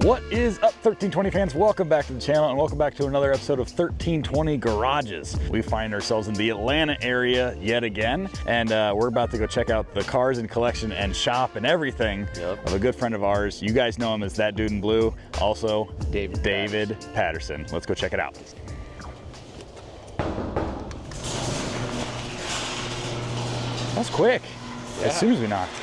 What is up, 1320 fans? Welcome back to the channel and welcome back to another episode of 1320 Garages. We find ourselves in the Atlanta area yet again, and we're about to go check out the cars and collection and shop and everything of a good friend of ours. You guys know him as ThatDudeinBlue, also David Patterson. Let's go check it out. That's quick. Yeah. As soon as we knocked.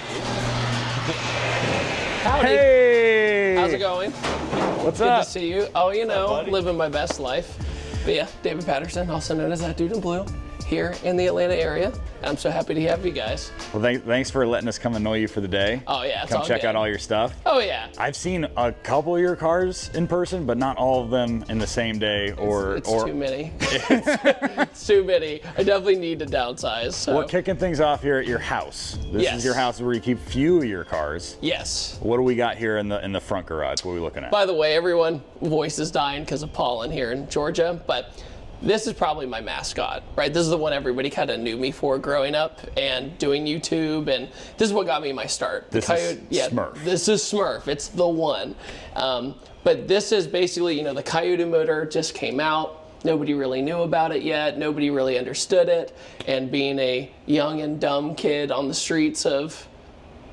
Howdy. Hey! How's it going? What's Good up? to see you. Oh, you know, living my best life. But yeah, David Patterson, also known as ThatDudeinBlue, here in the Atlanta area. And I'm so happy to have you guys. Well, thanks for letting us come annoy you for the day. Oh yeah, it's come all check good. out all your stuff. Oh yeah. I've seen a couple of your cars in person, but not all of them in the same day. It's too many. It's too many. I definitely need to downsize. So. Well, kicking things off here at your house. This is your house where you keep a few of your cars. Yes. What do we got here in the front garage? What are we looking at? By the way, everyone, voice is dying because of pollen here in Georgia, but this is probably my mascot, right? This is the one everybody kind of knew me for growing up and doing YouTube, and this is what got me my start. This is Smurf. This is Smurf. It's the one. But this is basically, you know, the Coyote motor just came out. Nobody really knew about it yet. Nobody really understood it. And being a young and dumb kid on the streets of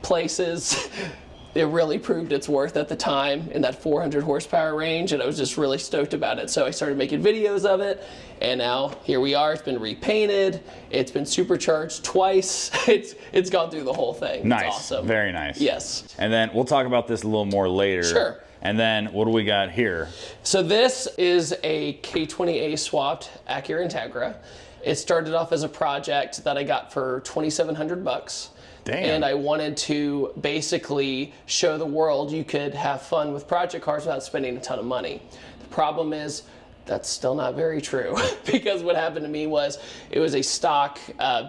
places, it really proved its worth at the time in that 400 horsepower range, and I was just really stoked about it. So I started making videos of it, and now here we are. It's been repainted. It's been supercharged twice. It's gone through the whole thing. Nice. It's awesome. Very nice. Yes. And then we'll talk about this a little more later. Sure. And then what do we got here? So this is a K20A swapped Acura Integra. It started off as a project that I got for $2,700. Damn. And I wanted to basically show the world you could have fun with project cars without spending a ton of money. The problem is that's still not very true because what happened to me was it was a stock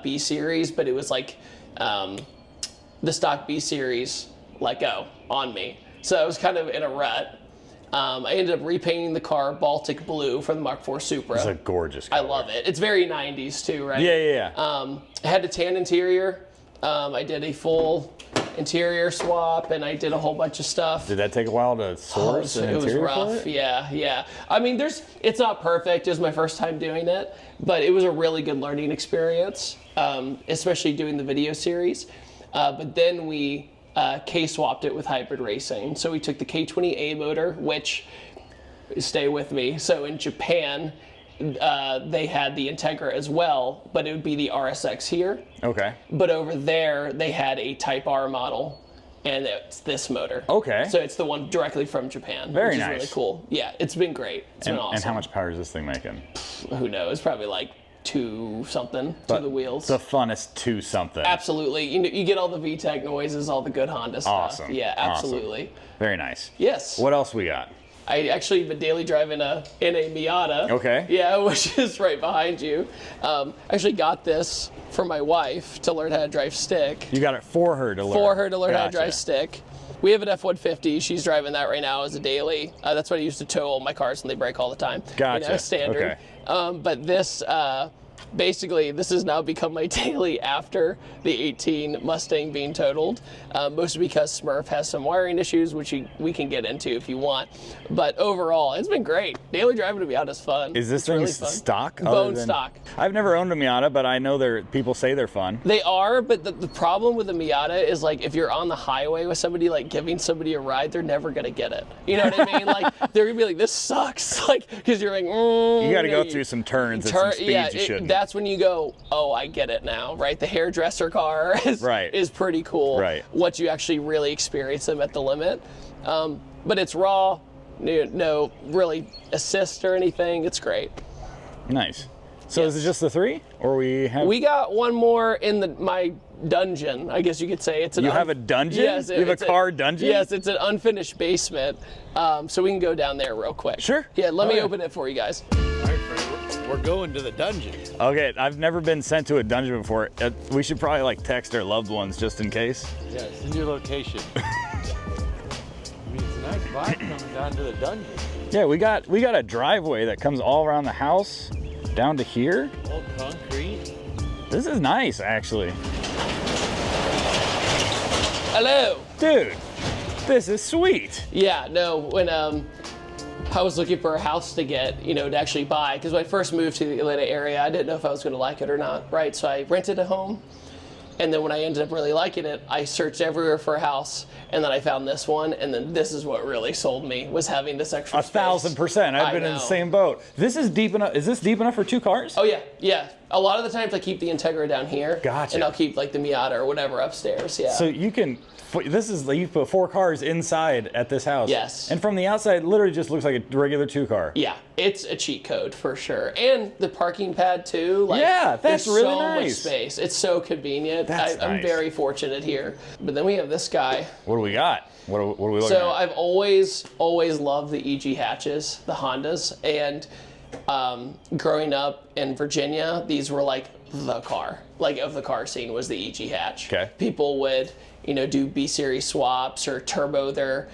B series, but it was like the stock B series let go on me. So I was kind of in a rut. I ended up repainting the car Baltic blue from the Mark IV Supra. It's a gorgeous color. I love it. It's very 90s too, right? Yeah. I had a tan interior. I did a full interior swap, and I did a whole bunch of stuff. Did that take a while to source an interior? It was rough. For it? Yeah. I mean, it's not perfect. It was my first time doing it, but it was a really good learning experience, especially doing the video series. But then we K-swapped it with hybrid racing. So we took the K20A motor, which, stay with me, so in Japan, they had the Integra as well, but it would be the RSX here. Okay. But over there, they had a Type R model, and it's this motor. Okay. So it's the one directly from Japan. Very which nice. Is really cool. Yeah, it's been great. It's been awesome. And how much power is this thing making? Who knows? Probably like 2-something to the wheels. The funnest 2-something. Absolutely. You get all the VTEC noises, all the good Honda stuff. Awesome. Yeah, absolutely. Awesome. Very nice. Yes. What else we got? I actually been daily driving in a Miata. Okay. Yeah, which is right behind you. I actually got this for my wife to learn how to drive stick. You got it for her to learn. For her to learn how to drive stick. We have an F-150. She's driving that right now as a daily. That's what I used to tow all my cars when they break all the time. Gotcha. You know, standard. Okay. But this, basically, this has now become my daily after the 18 Mustang being totaled, mostly because Smurf has some wiring issues, which we can get into if you want. But overall, it's been great. Daily driving to Miata is fun. Is this thing really stock? Bone stock. I've never owned a Miata, but I know people say they're fun. They are, but the problem with the Miata is, like, if you're on the highway with somebody, like, giving somebody a ride, they're never going to get it. You know what I mean? Like, they're going to be like, this sucks. Like, because you're like, you got to go through some turns at some speeds you shouldn't. That's when you go, oh, I get it now, right? The hairdresser car is pretty cool. Right. Once you actually really experience them at the limit. But it's raw, no really assist or anything. It's great. Nice. So is it just the 3, or we got one more in my dungeon, I guess you could say. It's an have a dungeon? Yes. You have a car dungeon? Yes, it's an unfinished basement. So we can go down there real quick. Sure. Yeah, let me open it for you guys. All right, Fred, we're going to the dungeon. Okay, I've never been sent to a dungeon before. We should probably like text our loved ones just in case. Yeah, send your location. I mean, it's a nice vibe coming down to the dungeon. Yeah, we got a driveway that comes all around the house down to here. All concrete. This is nice, actually. Hello. Dude, This is sweet. Yeah, no, when I was looking for a house to get, you know, to actually buy, because when I first moved to the Atlanta area, I didn't know if I was going to like it or not, right? So I rented a home, and then when I ended up really liking it, I searched everywhere for a house, and then I found this one, and then this is what really sold me, was having this extra space. 1,000%. I've been in the same boat. This is deep enough. Is this deep enough for 2 cars? Oh yeah, yeah. A lot of the times I keep the Integra down here. Gotcha. And I'll keep like the Miata or whatever upstairs, yeah. So you can, this is, you put 4 cars inside at this house. Yes. And from the outside, it literally just looks like a regular 2 car. Yeah, it's a cheat code for sure. And the parking pad too. Like, yeah, that's really so nice. much space. It's so convenient. That's I'm nice. very fortunate here. But then we have this guy. What do we got? What are we looking at? So I've always loved the EG hatches, the Hondas, and growing up in Virginia, these were like the car, like of the car scene was the EG hatch. Okay. People would, you know, do B series swaps or turbo their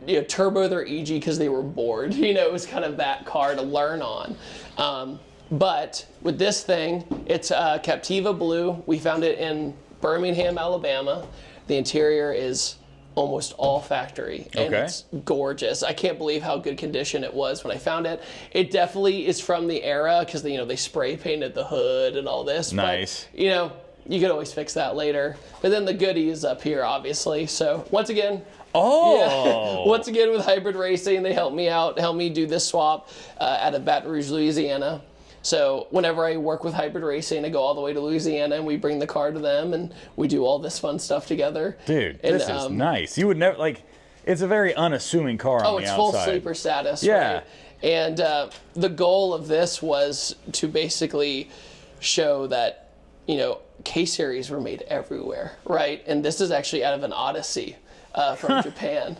EG because they were bored. You know, it was kind of that car to learn on. But with this thing, it's Captiva blue. We found it in Birmingham, Alabama. The interior is almost all factory, and it's gorgeous. I can't believe how good condition it was when I found it. It definitely is from the era because they spray painted the hood and all this. Nice. But, you know, you could always fix that later. But then the goodie is up here, obviously. So once again, once again with Hybrid Racing, they helped me out, helped me do this swap out of Baton Rouge, Louisiana. So whenever I work with Hybrid Racing, I go all the way to Louisiana and we bring the car to them and we do all this fun stuff together. Dude, this is nice. You would never, like, it's a very unassuming car on the outside. Oh, it's full sleeper status, yeah. right? And the goal of this was to basically show that, you know, K-Series were made everywhere, right? And this is actually out of an Odyssey from Japan.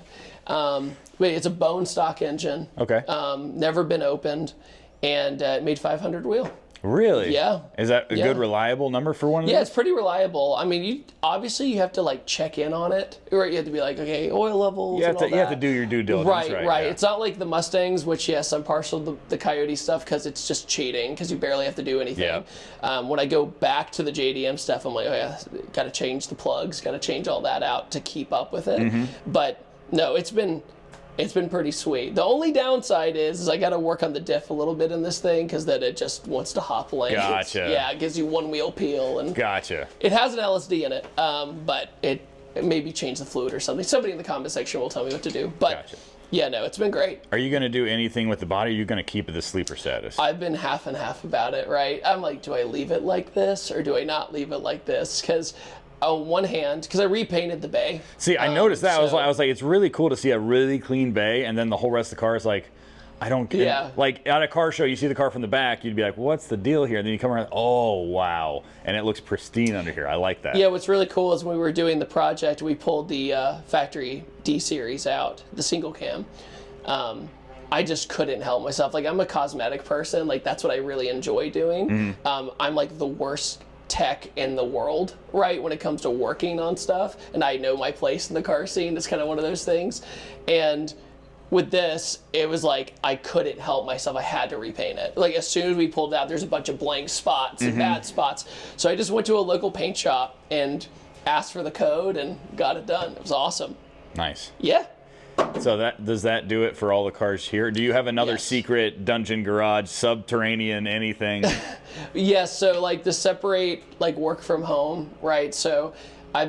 But it's a bone stock engine. Okay. Never been opened. And it made 500 wheel. Really? Yeah. Is that a good, reliable number for one of these? Yeah, it's pretty reliable. I mean, you have to like check in on it, or you have to be like, okay, oil levels. You have to do your due diligence. Right. Yeah. It's not like the Mustangs, which yes, I'm partial to the Coyote stuff because it's just cheating because you barely have to do anything. Yeah. When I go back to the JDM stuff, I'm like, oh yeah, got to change the plugs, got to change all that out to keep up with it. Mm-hmm. But no, it's been pretty sweet. The only downside is I got to work on the diff a little bit in this thing because then it just wants to hop lanes. Gotcha. Yeah, it gives you one wheel peel. And gotcha. It has an LSD in it, but it maybe change the fluid or something. Somebody in the comment section will tell me what to do. But gotcha. Yeah, no, it's been great. Are you going to do anything with the body? Or are you going to keep it the sleeper status? I've been half and half about it, right? I'm like, do I leave it like this or do I not leave it like this? Because on one hand, because I repainted the bay. See, I noticed that. I was like, it's really cool to see a really clean bay, and then the whole rest of the car is like, I don't get. Yeah. Like at a car show, you see the car from the back, you'd be like, what's the deal here? And then you come around, oh wow, and it looks pristine under here. I like that. Yeah, what's really cool is when we were doing the project, we pulled the factory D series out, the single cam. I just couldn't help myself. Like I'm a cosmetic person. Like that's what I really enjoy doing. Mm-hmm. I'm like the worst tech in the world, right, when it comes to working on stuff, and I know my place in the car scene. It's kind of one of those things. And with this, it was like I couldn't help myself. I had to repaint it. Like as soon as we pulled it out, there's a bunch of blank spots and bad spots. So I just went to a local paint shop and asked for the code and got it done. It was awesome. Nice. Yeah. So does that do it for all the cars here? Do you have another secret dungeon garage, subterranean, anything? Yes, so like to separate like work from home, right? So I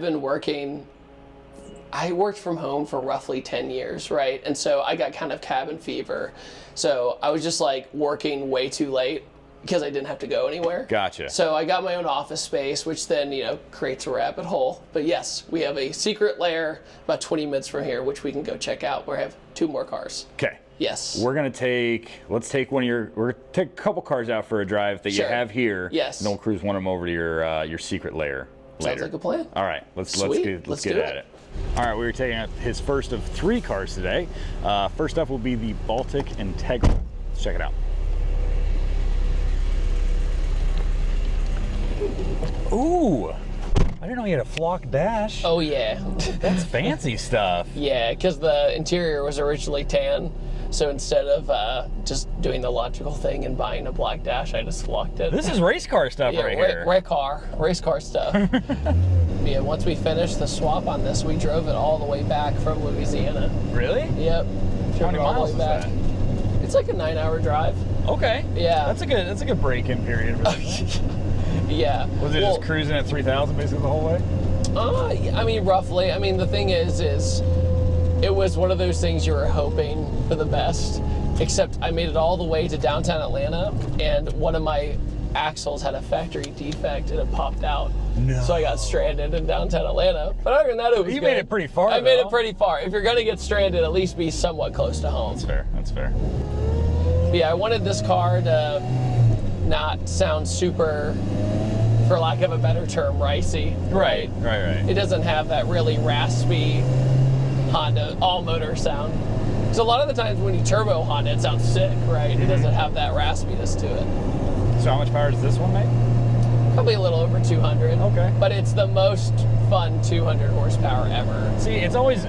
worked from home for roughly 10 years, right? And so I got kind of cabin fever. So I was just like working way too late because I didn't have to go anywhere. Gotcha. So I got my own office space, which then, creates a rabbit hole. But yes, we have a secret lair about 20 minutes from here, which we can go check out where I have 2 more cars. Okay. Yes. Let's take a couple cars out for a drive that you have here. Yes. And then we'll cruise one of them over to your secret lair later. Sounds like a plan. All right. Let's get at it. All right, we're taking out his first of 3 cars today. First up will be the Baltic Integra. Let's check it out. Ooh, I didn't know you had a flock dash. Oh yeah. That's fancy stuff. Yeah, because the interior was originally tan. So instead of just doing the logical thing and buying a black dash, I just flocked it. This is race car stuff right here. Race car stuff. Yeah, once we finished the swap on this, we drove it all the way back from Louisiana. Really? Yep. How many miles is that? It's like a 9-hour drive. Okay. Yeah. That's a good break-in period. Yeah. Was it just cruising at 3,000 basically the whole way? I mean, roughly. I mean, the thing is it was one of those things you were hoping for the best, except I made it all the way to downtown Atlanta, and one of my axles had a factory defect and it popped out. No. So I got stranded in downtown Atlanta. But other than that, it was You good. made it pretty far, I made though. it pretty far. If you're going to get stranded, at least be somewhat close to home. That's fair. That's fair. But yeah, I wanted this car to not sound super, for lack of a better term, ricey. Right. It doesn't have that really raspy Honda all-motor sound. Because a lot of the times when you turbo Honda, it sounds sick, right? It doesn't have that raspiness to it. So how much power does this one make? Probably a little over 200. Okay. But it's the most fun 200 horsepower ever. See, it's always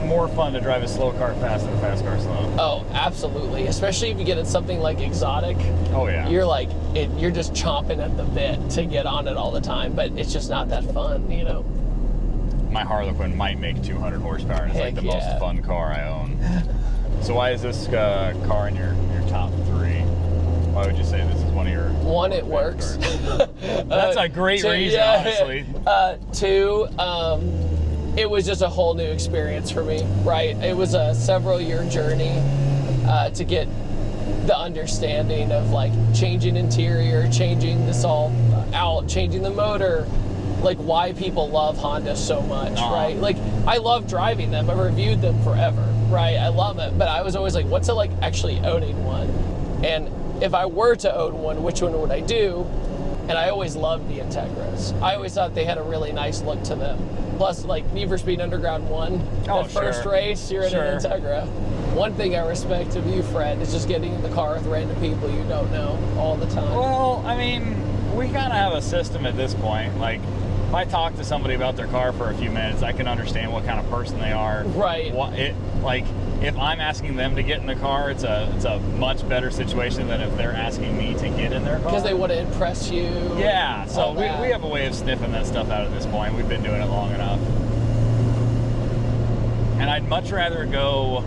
more fun to drive a slow car fast than a fast car slow. Oh, absolutely. Especially if you get in something like exotic. Oh yeah. You're just chomping at the bit to get on it all the time, but it's just not that fun, you know? My Harlequin might make 200 horsepower, and it's like the most fun car I own. So why is this car in your top 3? Why would you say this is one of your... One, it works. That's a great reason, honestly. 2, it was just a whole new experience for me, right? It was a several-year journey to get the understanding of like changing interior, changing this all out, changing the motor, like why people love Honda so much, right? Like I love driving them. I've reviewed them forever, right? I love it, but I was always like, what's it like actually owning one? And if I were to own one, which one would I do? And I always loved the Integras. I always thought they had a really nice look to them. Plus, like Need for Speed Underground 1, that first race, you're in an Integra. One thing I respect of you, Fred, is just getting in the car with random people you don't know all the time. Well, I mean, we kind of have a system at this point. Like, if I talk to somebody about their car for a few minutes, I can understand what kind of person they are. Right. Like, if I'm asking them to get in the car, it's a much better situation than if they're asking me to get in their car. Because they want to impress you. Yeah, so we have a way of sniffing that stuff out at this point. We've been doing it long enough. And I'd much rather go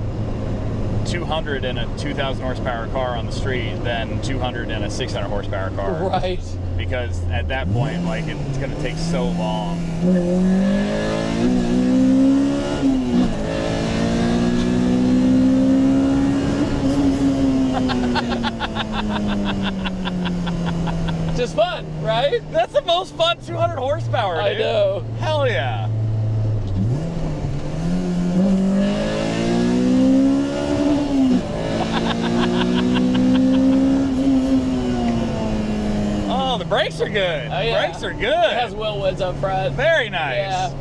200 in a 2,000 horsepower car on the street than 200 in a 600 horsepower car. Right. Because at that point, like, it's going to take so long. Just fun, right? That's the most fun 200 horsepower, dude. I know. Hell yeah. Oh, the brakes are good. Oh, yeah. The brakes are good. It has Willwoods up front. Very nice. Yeah.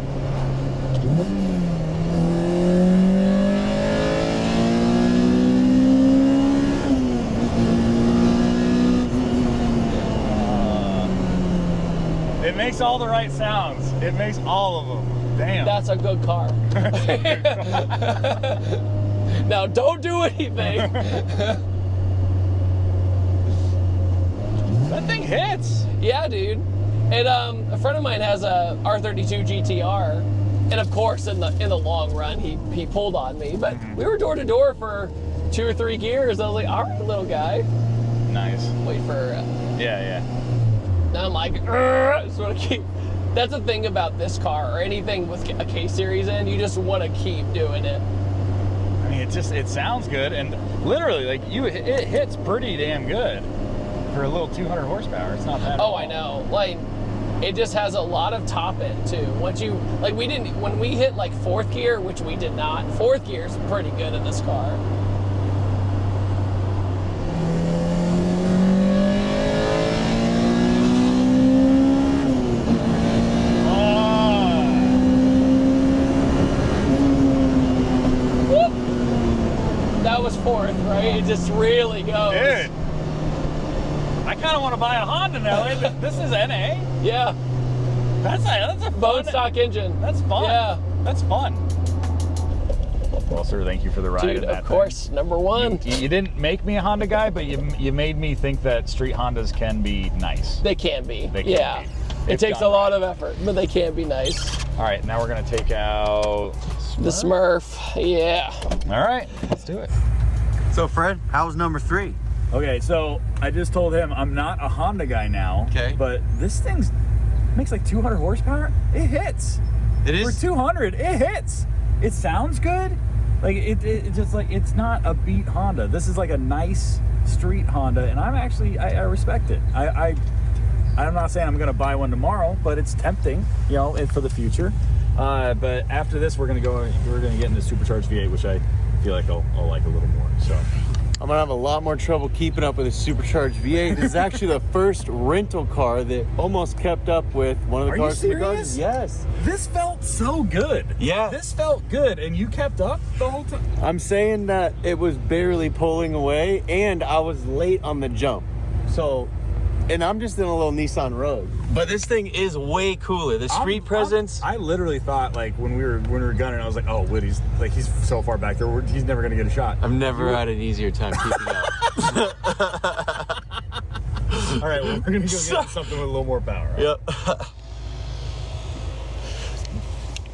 It makes all the right sounds. It makes all of them. Damn. That's a good car. Now, don't do anything. That thing hits. Yeah, dude. And a friend of mine has a R32 GTR, and of course, in the long run, he pulled on me. But we were door to door for 2 or 3 gears. I was like, all right, little guy. Nice. Wait for. Yeah. Now I'm like, just want to keep. That's the thing about this car or anything with a K series in. You just want to keep doing it. I mean, it sounds good, and literally, like it hits pretty damn good for a little 200 horsepower. It's not bad. Oh, I know. Like, it just has a lot of top end too. Once you when we hit like 4th gear, which we did not. 4th gear is pretty good in this car. That was 4th, right? It just really goes. Dude, I kind of want to buy a Honda now. This is NA? Yeah. That's a bone fun, stock engine. That's fun. Yeah. That's fun. Well, sir, thank you for the ride. Dude, in that of course, thing. number one. You didn't make me a Honda guy, but you made me think that street Hondas can be nice. They can be. They can yeah. be. It It's takes a done lot right. of effort, but they can be nice. All right, now we're gonna take out The Smurf. Yeah. All right, let's do it. So Fred, how's number 3? Okay, so I just told him I'm not a Honda guy now. Okay. But this thing makes like 200 horsepower. It hits. It For is. 200, it hits. It sounds good. Like it just like it's not a beat Honda. This is like a nice street Honda, and I'm actually I respect it. I'm not saying I'm gonna buy one tomorrow, but it's tempting, you know, for the future. But after this, we're gonna get into supercharged V8, which I feel like I'll like a little more. So. I'm gonna have a lot more trouble keeping up with a supercharged V8. This is actually the first rental car that almost kept up with one of the Are cars you in the garden. serious? Yes. This felt so good. Yeah. This felt good, and you kept up the whole time. I'm saying that it was barely pulling away, and I was late on the jump. So, and I'm just in a little Nissan Rogue. But this thing is way cooler. The street presence. I literally thought like when we were gunning, I was like, oh, Woody's like he's so far back there, he's never gonna get a shot. I've never had an easier time keeping up. All right, well, we're gonna go get something with a little more power. Yep.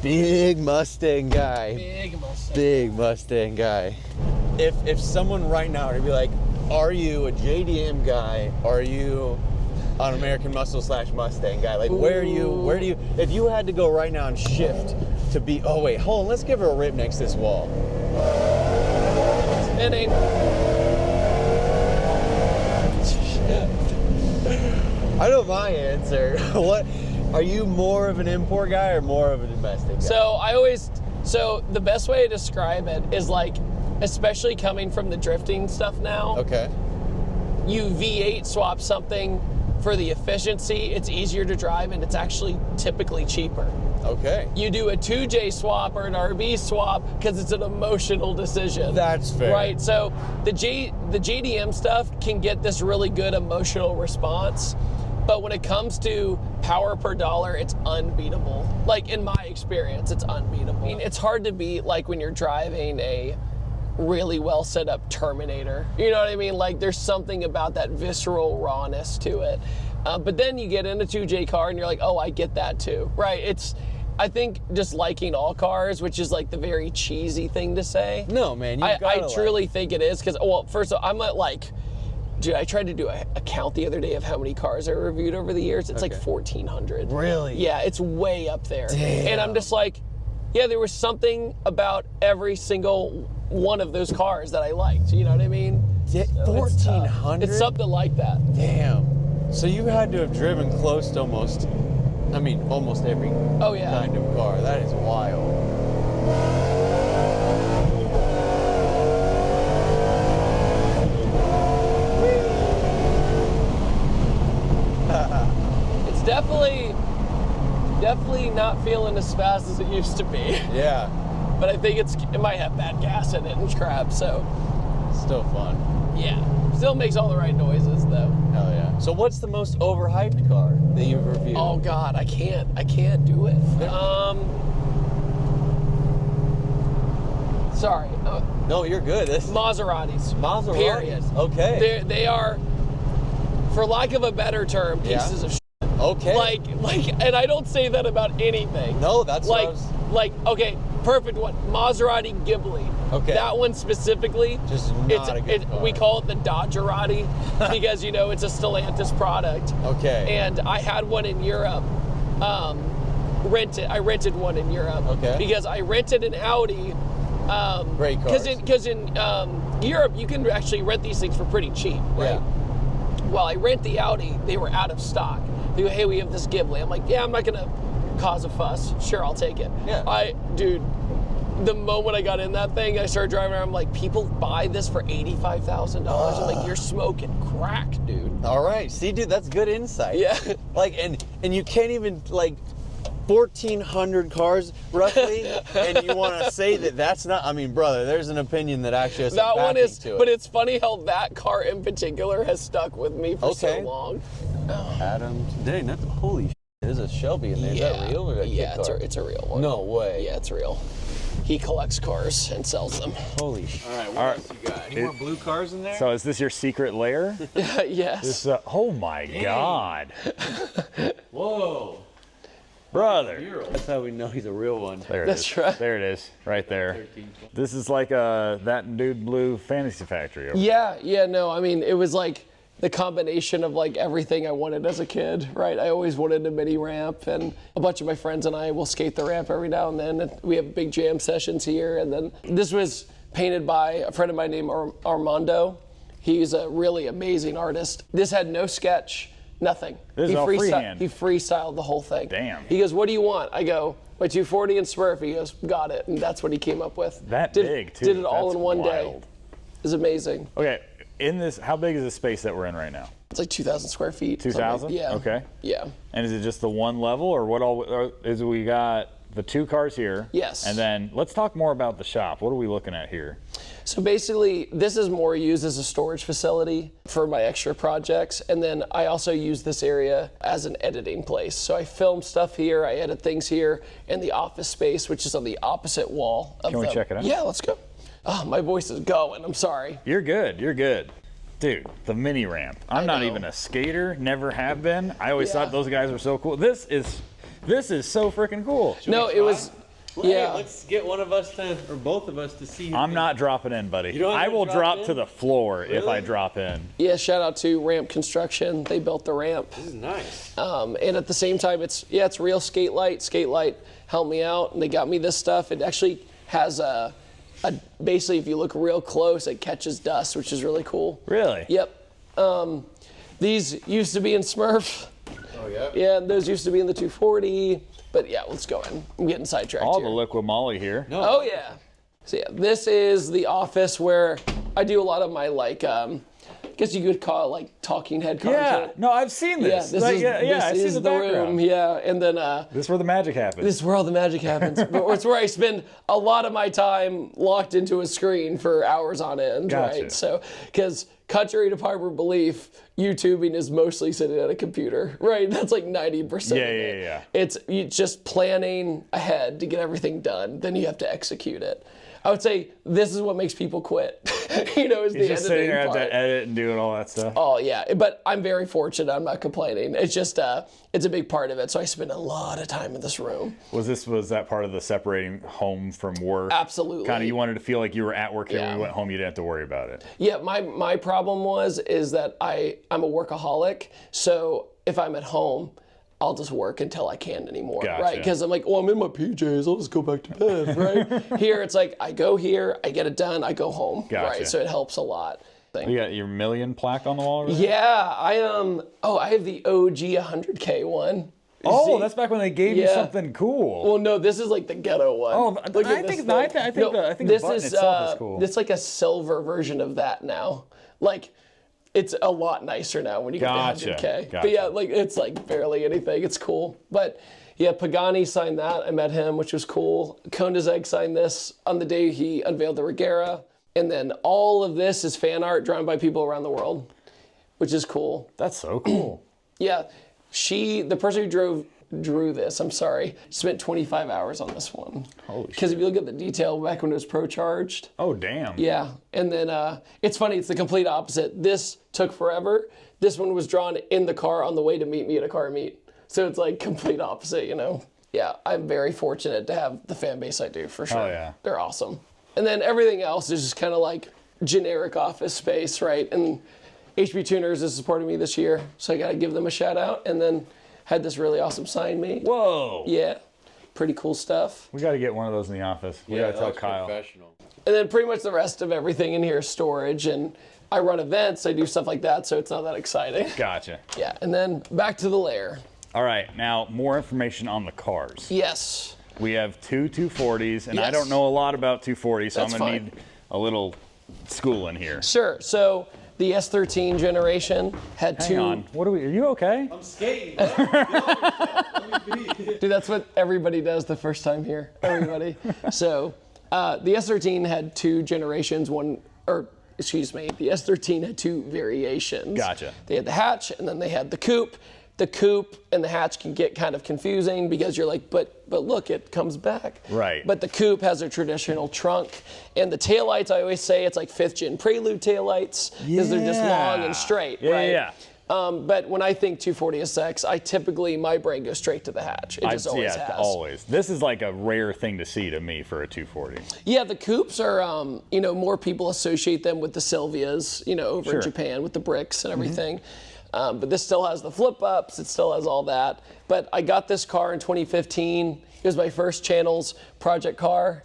Big Mustang guy. Big Mustang. Big Mustang guy. If someone right now were to be like, are you a JDM guy? Are you an American Muscle / Mustang guy? Like, where do you, if you had to go right now and shift to be, oh wait, hold on, let's give her a rip next to this wall. Spinning. I know my answer. What, are you more of an import guy or more of a domestic guy? So the best way to describe it is like, especially coming from the drifting stuff now, Okay. you V8 swap something for the efficiency, it's easier to drive, and it's actually typically cheaper. Okay. You do a 2J swap or an RB swap because it's an emotional decision. That's fair. Right, so the JDM stuff can get this really good emotional response, but when it comes to power per dollar, it's unbeatable. Like in my experience, it's unbeatable. I mean, it's hard to beat like when you're driving a really well set up Terminator. You know what I mean? Like there's something about that visceral rawness to it. But then you get in a 2J car and you're like, oh, I get that too, right? I think just liking all cars, which is like the very cheesy thing to say. No, man, I truly think it is because, well, first of all, I'm at like, dude, I tried to do a count the other day of how many cars I reviewed over the years. It's like 1,400. Really? Yeah, it's way up there. Damn. And I'm just like, yeah, there was something about every single one of those cars that I liked. You know what I mean? 1,400? It's something like that. Damn. So you had to have driven close to almost every Oh, yeah. kind of car. That is wild. It's definitely not feeling as fast as it used to be. Yeah. But I think it might have bad gas in it and crap, so Still fun. yeah. Still makes all the right noises though. Hell yeah. So what's the most overhyped car that you've reviewed? Oh God, I can't do it. Sorry. No, you're good. Maseratis. Maserati. Period. Okay. They are, for lack of a better term, pieces of shit. Okay. Like, and I don't say that about anything. No, that's what I like, was... like, okay, perfect one. Maserati Ghibli. Okay. That one specifically. Just not a good car. We call it the Dodgerati because, you know, it's a Stellantis product. Okay. And I had one in Europe. I rented one in Europe. Okay. Because I rented an Audi. Great cars. Because in Europe, you can actually rent these things for pretty cheap, right? Yeah. Well, I rent the Audi. They were out of stock. They go, hey, we have this Ghibli. I'm like, yeah, I'm not going to cause a fuss. Sure, I'll take it. Yeah. Dude, the moment I got in that thing, I started driving around. I'm like, people buy this for $85,000. I'm like, you're smoking crack, dude. All right. See, dude, that's good insight. Yeah. Like, and you can't even, like, 1,400 cars, roughly, and you want to say that that's not, I mean, brother, there's an opinion that actually has some That one backing is, to it. but it's funny how that car in particular has stuck with me for so Okay. long. Adam, dang, that's, holy shit, There's a Shelby in there. Is that real or is that a kid Yeah, car? it's a real one. No way. Yeah, it's real. He collects cars and sells them. Holy shit. All right, what else you got? Any more blue cars in there? So is this your secret lair? Yes. This, oh my God. Whoa. Brother. That's how we know he's a real one. There it That's is. right. There it is, right there. 13. This is like a ThatDudeinBlue fantasy factory. Over Yeah, no, I mean, it was like the combination of like everything I wanted as a kid, right? I always wanted a mini ramp, and a bunch of my friends and I will skate the ramp every now and then. And we have big jam sessions here. And then this was painted by a friend of mine named Armando. He's a really amazing artist. This had no sketch, nothing. This is all freehand. He freestyled the whole thing. Damn. He goes, "What do you want?" I go, "My 240 and Smurf." He goes, "Got it." And that's what he came up with. That big, too. Did it all That's in one day. wild. It's amazing. Okay, in this, how big is the space that we're in right now? It's like 2,000 square feet. 2,000? Yeah. Okay. Yeah. And is it just the one level, or what all is we got the two cars here? Yes. And then let's talk more about the shop. What are we looking at here? So basically, this is more used as a storage facility for my extra projects. And then I also use this area as an editing place. So I film stuff here, I edit things here, in the office space, which is on the opposite wall of Can we check it out? Yeah, let's go. Oh, my voice is going, I'm sorry. You're good, you're good. Dude, the mini ramp. I'm not know. even a skater, never have been. I always Yeah. thought those guys were so cool. This is so freaking cool. No, it was, Well, yeah. Hey, let's get one of us to, or both of us to see. I'm not dropping in, buddy. You don't I have to will drop drop in? to the floor if I Really? drop in. Yeah, shout out to Ramp Construction. They built the ramp. This is nice. And at the same time, it's real skate light. Skate light helped me out, and they got me this stuff. It actually has a basically, if you look real close, it catches dust, which is really cool. Really? Yep. These used to be in Smurf. Oh yeah. Yeah, those used to be in the 240. But yeah, let's go in. I'm getting sidetracked All here. the liquid molly here. No. Oh yeah. So yeah, this is the office where I do a lot of my like, I guess you could call it like talking head content. Yeah, no, I've seen Yeah, this. this Like, is, I this see is the the background. room. Yeah, and then This is where the magic happens. this is where all the magic happens. But it's where I spend a lot of my time locked into a screen for hours on end, Gotcha. right? So, because contrary to popular belief, YouTubing is mostly sitting at a computer, right? That's like 90% of it. Yeah. It's you just planning ahead to get everything done. Then you have to execute it. I would say this is what makes people quit. Is He's the just sitting editing there at part. the edit and doing all that stuff. Oh yeah, but I'm very fortunate. I'm not complaining. It's just it's a big part of it. So I spend a lot of time in this room. Was that part of the separating home from work? Absolutely. Kind of, you wanted to feel like you were at work here when Yeah. you went home, you didn't have to worry about it. Yeah, my problem is that I'm a workaholic. So if I'm at home, I'll just work until I can't anymore, Gotcha. right? Because I'm like, I'm in my PJs. I'll just go back to bed, right? Here, it's like I go here, I get it done, I go home, Gotcha. right? So it helps a lot. You got your million plaque on the wall over there? Yeah, I have the OG 100K one. Oh, See? that's back when they gave you Yeah. something cool. Well, no, this is like the ghetto one. Oh, Look at I this think- thing. I think the this button is, itself is cool. It's like a silver version of that now. Like, it's a lot nicer now when you Gotcha, get the 100K. gotcha. But yeah, like it's like barely anything. It's cool. But yeah, Pagani signed that. I met him, which was cool. Kondazeg signed this on the day he unveiled the Regera. And then all of this is fan art drawn by people around the world, which is cool. That's so cool. Yeah, the person who drew this, I'm sorry, spent 25 hours on this one. Holy Because shit. if you look at the detail back when it was pro charged, Oh, damn. yeah. And then it's funny, it's the complete opposite. This took forever. This one was drawn in the car on the way to meet me at a car meet. So it's like complete opposite, Yeah, I'm very fortunate to have the fan base I do, for sure. Oh, yeah. They're awesome. And then everything else is just kind of like generic office space, right? And HB Tuners is supporting me this year, so I got to give them a shout out. And then had this really awesome sign made. Whoa. Yeah, pretty cool stuff. We got to get one of those in the office. We got to that tell looks Kyle. Professional. And then pretty much the rest of everything in here is storage. And I run events, I do stuff like that, so it's not that exciting. Gotcha. Yeah, and then back to the lair. All right, now more information on the cars. Yes. We have two 240s, and I Yes. don't know a lot about 240s, so That's I'm going to fine. need a little schooling here. Sure. So the S13 generation had Hang two. on. Are you okay? I'm skating. Dude, that's what everybody does the first time here. Everybody. So the S13 had two generations. The S13 had two variations. Gotcha. They had the hatch, and then they had the coupe. the coupe and the hatch can get kind of confusing because you're like, but look, it comes back. Right. But the coupe has a traditional trunk. And the taillights, I always say it's like 5th gen Prelude taillights because they're just long and straight, right? Yeah. But when I think 240SX, my brain goes straight to the hatch. It just always has. Always. This is like a rare thing to see to me for a 240. Yeah, the coupes are, more people associate them with the Silvias, over in Japan with the bricks and everything. But this still has the flip ups. It still has all that. But I got this car in 2015. It was my first Channels project car.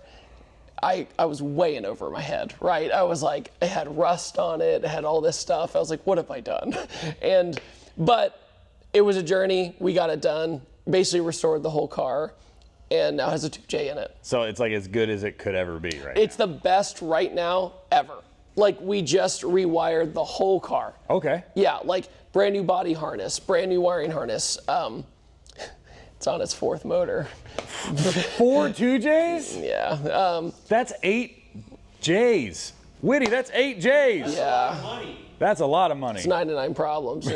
I was way in over my head, right? I was like, it had rust on it. It had all this stuff. I was like, what have I done? But it was a journey. We got it done. Basically restored the whole car, and now has a 2J in it. So it's like as good as it could ever be, right? It's the best right now ever. Like, we just rewired the whole car. Okay. Yeah, like brand new body harness, brand new wiring harness. It's on its 4th motor. 4 2Js? Yeah. That's 8 Js. Whitty, that's 8 Js. Yeah. That's a lot of money. It's 99 problems,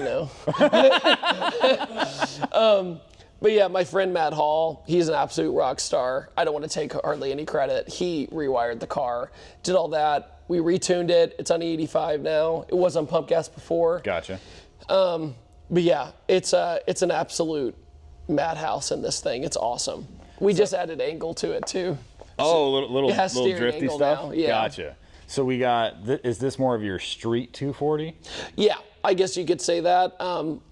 But yeah, my friend Matt Hall, he's an absolute rock star. I don't want to take hardly any credit. He rewired the car, did all that. We retuned it. It's on E85 now. It was on pump gas before. Gotcha. But yeah, it's an absolute madhouse in this thing. It's awesome. We just added angle to it too. Oh, little steering drifty angle stuff? now, yeah. Gotcha. So we got, is this more of your street 240? Yeah, I guess you could say that.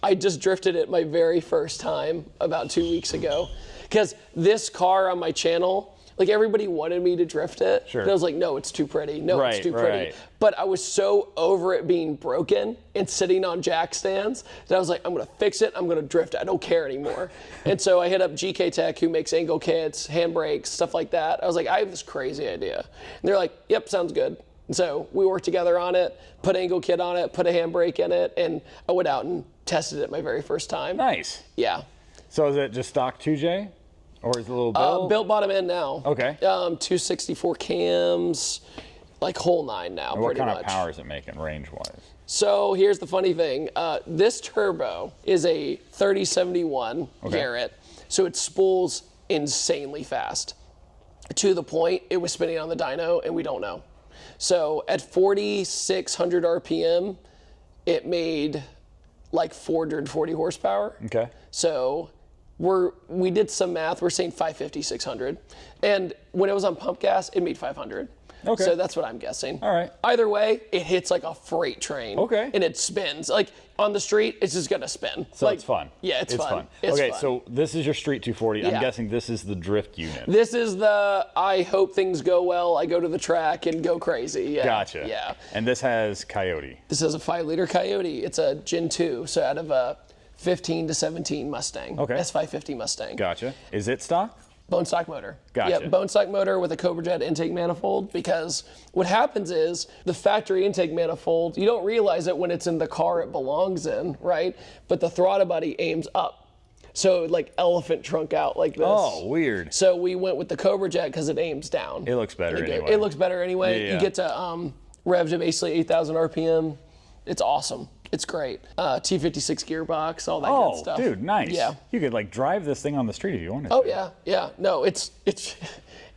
I just drifted it my very first time about 2 weeks ago. Because this car on my channel, like, everybody wanted me to drift it. Sure. And I was like, no, it's too pretty. No, it's too pretty. Right. But I was so over it being broken and sitting on jack stands that I was like, I'm going to fix it. I'm going to drift it. I don't care anymore. And so I hit up GK Tech, who makes angle kits, handbrakes, stuff like that. I was like, I have this crazy idea. And they're like, yep, sounds good. And so we worked together on it, put an angle kit on it, put a handbrake in it, and I went out and tested it my very first time. Nice. Yeah. So is it just stock 2J? Or is it a little built? Built bottom end now. Okay. 264 cams, like whole 9 now, And what pretty kind much. of power is it making range-wise? So here's the funny thing. This turbo is a 3071 Garrett, so it spools insanely fast. To the point it was spinning on the dyno, and we don't know. So at 4,600 RPM, it made like 440 horsepower. Okay. So we did some math. We're saying 550, 600. And when it was on pump gas, it made 500. Okay. So that's what I'm guessing. All right. Either way, it hits like a freight train. Okay. And it spins. Like, on the street, it's just going to spin. So like, it's fun. Yeah, it's fun. It's okay, fun. so this is your street 240. I'm Yeah. guessing this is the drift unit. This is the, I hope things go well, I go to the track and go crazy. Yeah. Gotcha. Yeah. And this has Coyote. This is a 5-liter Coyote. It's a Gen 2, so out of a 15 to 17 Mustang. Okay. S550 Mustang. Gotcha. Is it stock? Bone stock motor. Gotcha. Yeah, bone stock motor with a Cobra Jet intake manifold, because what happens is the factory intake manifold, you don't realize it when it's in the car it belongs in, right? But the throttle body aims up. So like elephant trunk out like this. Oh, weird. So we went with the Cobra Jet because it aims down. It looks better anyway. It looks better anyway. Yeah. You get to rev to basically 8,000 RPM. It's awesome. It's great. T56 gearbox, all that good stuff. Oh, dude, nice. Yeah. You could like drive this thing on the street if you wanted Oh to. yeah. No, it's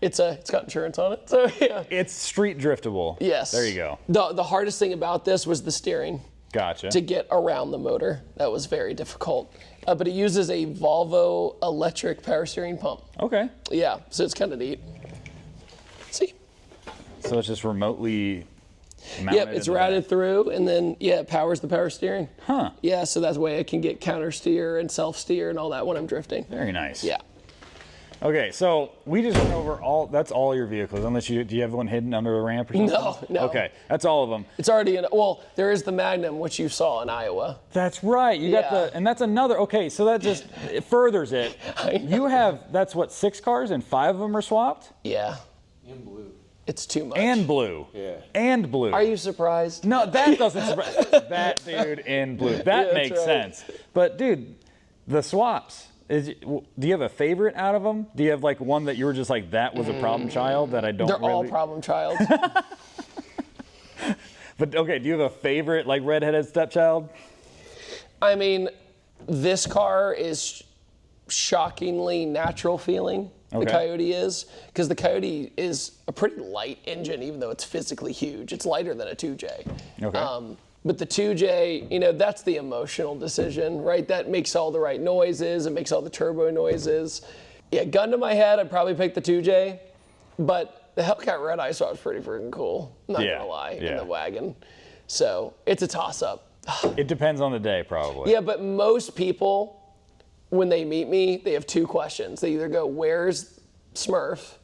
got insurance on it. So yeah. It's street driftable. Yes. There you go. The hardest thing about this was the steering. Gotcha. To get around the motor. That was very difficult. But it uses a Volvo electric power steering pump. Okay. Yeah, so it's kind of neat. See? So it's just remotely mounted. Yep, it's routed through, and then it powers the power steering. Huh. Yeah, so that way I can get counter steer and self steer and all that when I'm drifting. Very nice. Yeah. Okay, so we just went over that's all your vehicles, unless do you have one hidden under a ramp or something? No. Okay, that's all of them. It's already there is the Magnum, which you saw in Iowa. That's right. You got and that's another, okay, so that just it furthers it. You have, that's what, 6 cars and 5 of them are swapped? Yeah. In blue. It's too much. And blue. Yeah. And blue. Are you surprised? No, that doesn't surprise. That dude in blue. That makes sense. But dude, the swaps. Do you have a favorite out of them? Do you have like one that you were just like, that was a problem child that I don't They're really... all problem child. But okay, do you have a favorite like redheaded stepchild? I mean, This car is shockingly natural feeling. The Okay. Coyote is, because the Coyote is a pretty light engine, even though it's physically huge. It's lighter than a 2J. Okay. But the 2J, you know, that's the emotional decision, right? That makes all the right noises. It makes all the turbo noises. Yeah, gun to my head, I'd probably pick the 2J, but the Hellcat Red Eye saw was pretty freaking cool. I'm not gonna lie, in the wagon. So it's a toss-up. It depends on the day, probably. Yeah, but most people, when they meet me, they have two questions. They either go, where's Smurf,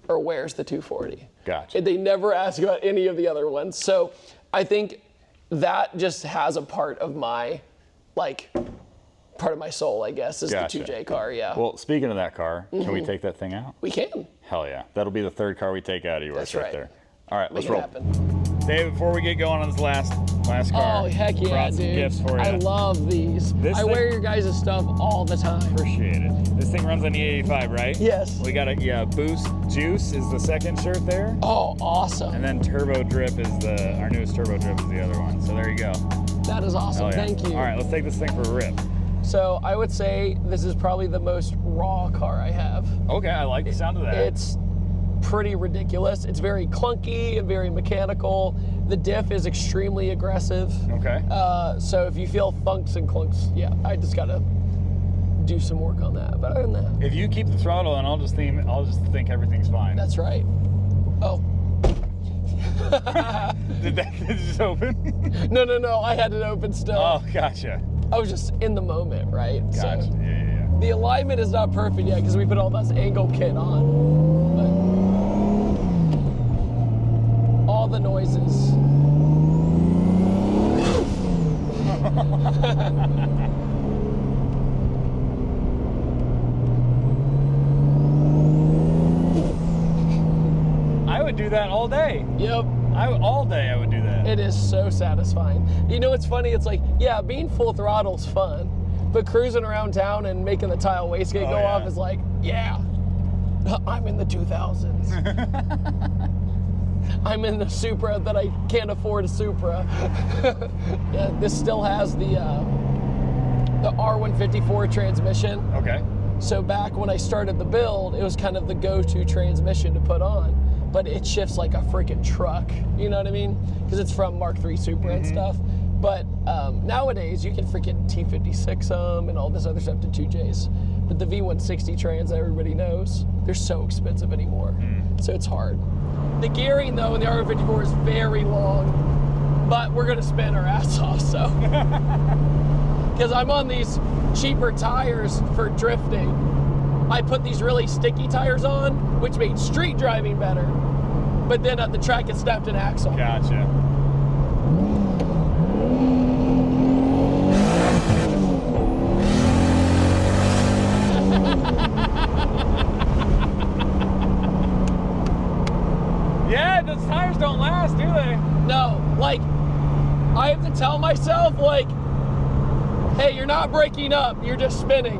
or where's the 240? Gotcha. And they never ask about any of the other ones. So I think that just has a part of my, part of my soul, I guess, is Gotcha. the 2J car, yeah. Well, speaking of that car, can we take that thing out? We can. Hell yeah. That'll be the third car we take out of yours. That's right right. there. All right, let's Make it roll. happen. Dave, before we get going on this last car, Oh, heck yeah, brought some dude. gifts for you. I love these. This I thing- wear your guys' stuff all the time. Appreciate it. This thing runs on E85, right? Yes. We got a Boost Juice is the second shirt there. Oh, awesome. And then Turbo Drip is our newest Turbo Drip is the other one. So there you go. That is awesome. Hell yeah. Thank you. All right, let's take this thing for a rip. So I would say this is probably the most raw car I have. Okay, I like the sound of that. It's pretty ridiculous. It's very clunky and very mechanical. The diff is extremely aggressive. Okay. So if you feel thunks and clunks, yeah, I just gotta do some work on that. But other than that, If you keep the throttle on, I'll just think everything's fine. that's right. Oh. Did that just open? No, I had it open still. Oh, gotcha. I was just in the moment, right? Gotcha. So Yeah. the alignment is not perfect yet because we put all this angle kit on. But all the noises. I would do that all day. Yep. All day I would do that. It is so satisfying. You know what's funny? It's like, yeah, being full throttle's fun, but cruising around town and making the tile wastegate go yeah. off is like, yeah, I'm in the 2000s. I'm in the Supra that I can't afford a Supra. Yeah, this still has the R154 transmission. Okay. So back when I started the build, it was kind of the go-to transmission to put on, but it shifts like a freaking truck. You know what I mean? Because it's from Mark III Supra and stuff. But nowadays, you can freaking T56 them and all this other stuff to 2Js. But the V160 trans, everybody knows, they're so expensive anymore. So it's hard. The gearing, though, in the R154 is very long, but we're gonna spin our ass off, so. Because I'm on these cheaper tires for drifting. I put these really sticky tires on, which made street driving better, but then at the track it snapped an axle. Gotcha. Yeah, those tires don't last, do they? No, like, I have to tell myself, like, hey, you're not breaking up, you're just spinning.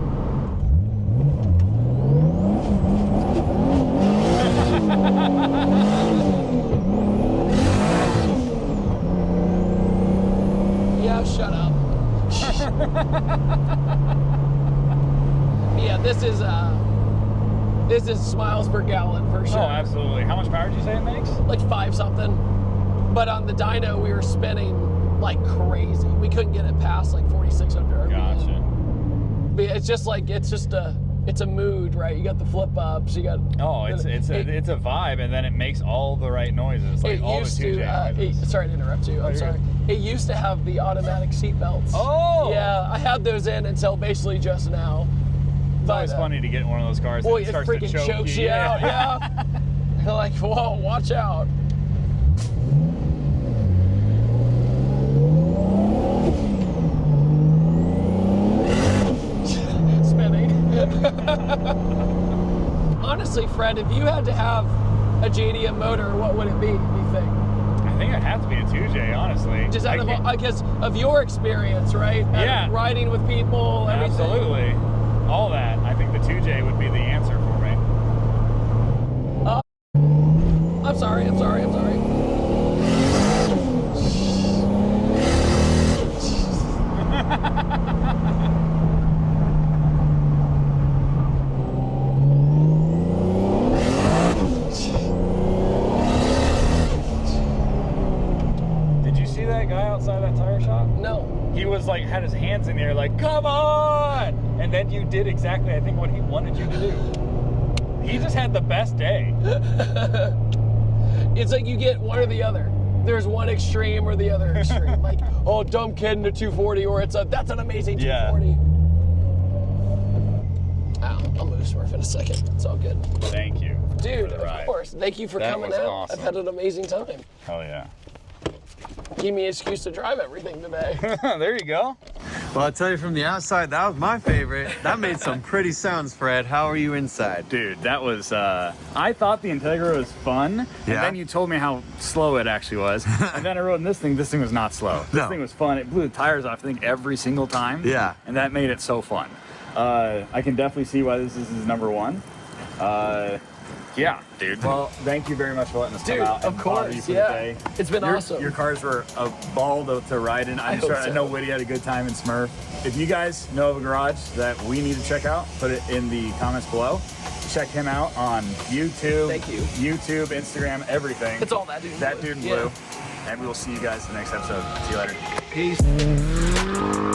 Yeah, shut up. Yeah, this is smiles per gallon for sure. Oh, absolutely. How much power did you say it makes? Like 5 something. But on the dyno, we were spinning like crazy. We couldn't get it past like 4,600 RPM. Gotcha. But it's just like, it's a mood, right? You got the flip ups, you got. Oh, it's a vibe, and then it makes all the right noises, like It all the used 2J noises. sorry to interrupt you. I'm you're sorry. It used to have the automatic seat belts. Oh! Yeah, I had those in until basically just now. It's always funny to get in one of those cars Boy, and it it starts freaking to choke chokes you out. Yeah. You're like, whoa, watch out. Spinning. Honestly, Fred, if you had to have a JDM motor, what would it be, you think? I think it'd have to be a 2J, honestly. Just out of, I guess, of your experience, right? Yeah. Riding with people, everything. Absolutely. All that. I think the 2J would be the answer for me. I'm sorry. that guy outside that tire shop? No. He was like, had his hands in the air like, come on! And then you did exactly, I think, what he wanted you to do. He just had the best day. It's like you get one or the other. There's one extreme or the other extreme. Like, oh, dumb kid in a 240, or that's an amazing 240. I'll move Smurf in a second. It's all good. Thank you. Dude, of course. Thank you for That coming was out. awesome. I've had an amazing time. Hell yeah. Give me an excuse to drive everything today. There you go. Well, I'll tell you from the outside, that was my favorite. That made some pretty sounds, Fred. How are you inside? Dude, that was, I thought the Integra was fun, and then you told me how slow it actually was, and then I rode in this thing was not slow. This thing was fun. It blew the tires off, I think, every single time. Yeah. And that made it so fun. I can definitely see why this is his number one. Yeah, dude. Well, thank you very much for letting us come out and bother you for the day. It's been awesome. Your cars were a ball to ride in. I know Whitty had a good time in Smurf. If you guys know of a garage that we need to check out, put it in the comments below. Check him out on YouTube. Thank you. YouTube, Instagram, everything. It's all That Dude in Blue. That Dude in Blue. And we will see you guys in the next episode. See you later. Peace.